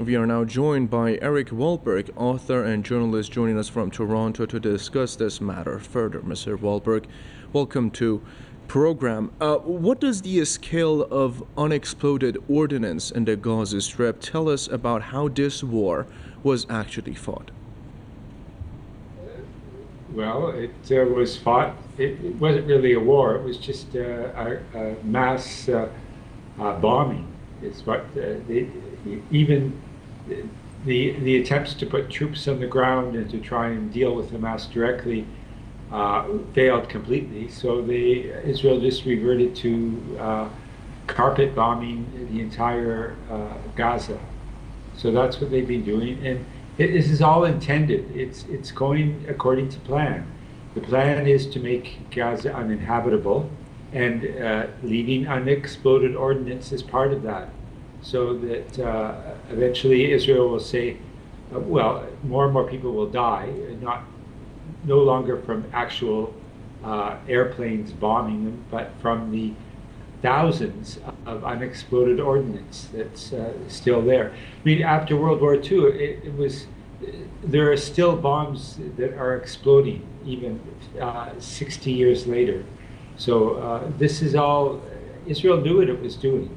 We are now joined by Eric Wahlberg, author and journalist, joining us from Toronto to discuss this matter further. Mr. Wahlberg, welcome to program. What does the scale of unexploded ordnance in the Gaza Strip tell us about how this war was actually fought? Well, it was fought. It wasn't really a war. It was just a mass bombing. It's what even the attempts to put troops on the ground and to try and deal with Hamas directly failed completely. So Israel just reverted to carpet bombing the entire Gaza. So that's what they've been doing, and this is all intended. It's going according to plan. The plan is to make Gaza uninhabitable, and leaving unexploded ordnance as part of that, so that eventually Israel will say, well, more and more people will die, no longer from actual airplanes bombing them, but from the thousands of unexploded ordnance that's still there. I mean, after World War II, there are still bombs that are exploding even 60 years later. So this is all, Israel knew what it was doing.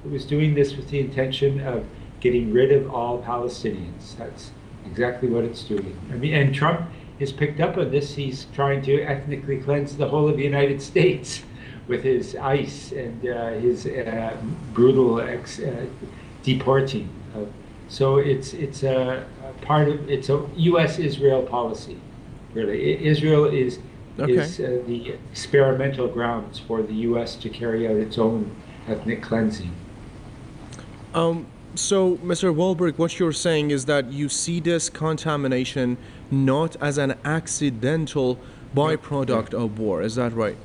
It was doing this with the intention of getting rid of all Palestinians. That's exactly what it's doing. I mean, and Trump has picked up on this. He's trying to ethnically cleanse the whole of the United States with his ICE and his brutal deporting. So it's a part of, it's a U.S.-Israel policy, really. Israel is the experimental grounds for the U.S. to carry out its own ethnic cleansing. So, Mr. Wahlberg, what you're saying is that you see this contamination not as an accidental byproduct of war. Is that right?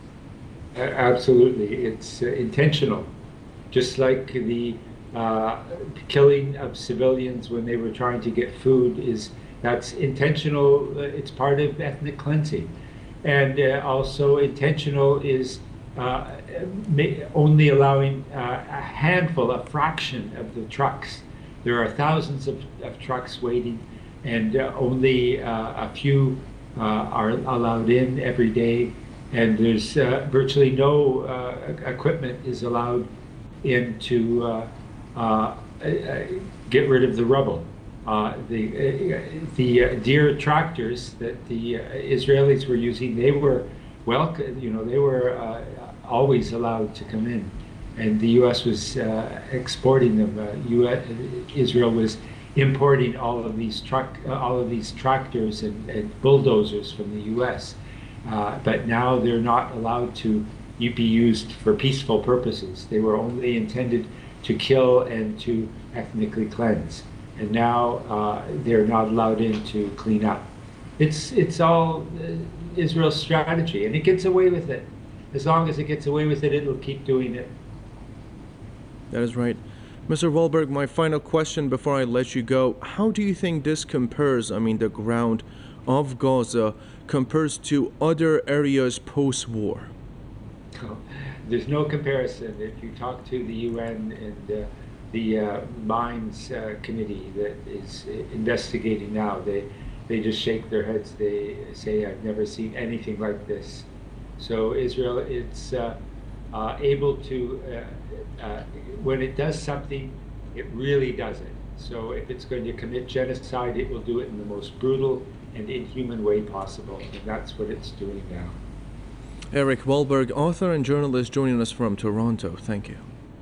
Absolutely. It's intentional. Just like the killing of civilians when they were trying to get food, that's intentional. It's part of ethnic cleansing. And also intentional is only allowing a fraction of the trucks. There are thousands of trucks waiting, and only a few are allowed in every day. And there's virtually no equipment is allowed in to get rid of the rubble. The Deere tractors that the Israelis were using, they were they were always allowed to come in, and the U.S. was exporting them. Israel was importing all of these tractors and bulldozers from the U.S. But now they're not allowed to be used for peaceful purposes. They were only intended to kill and to ethnically cleanse. And now they're not allowed in to clean up. It's all Israel's strategy, and it gets away with it. As long as it gets away with it, it'll keep doing it. That is right. Mr. Wahlberg, my final question before I let you go. How do you think this compares, the ground of Gaza compares to other areas post-war? There's no comparison. If you talk to the UN and the Mines Committee that is investigating now, they just shake their heads. They say, I've never seen anything like this. So Israel, it's able to, when it does something, it really does it. So if it's going to commit genocide, it will do it in the most brutal and inhuman way possible. And that's what it's doing now. Eric Wahlberg, author and journalist, joining us from Toronto. Thank you.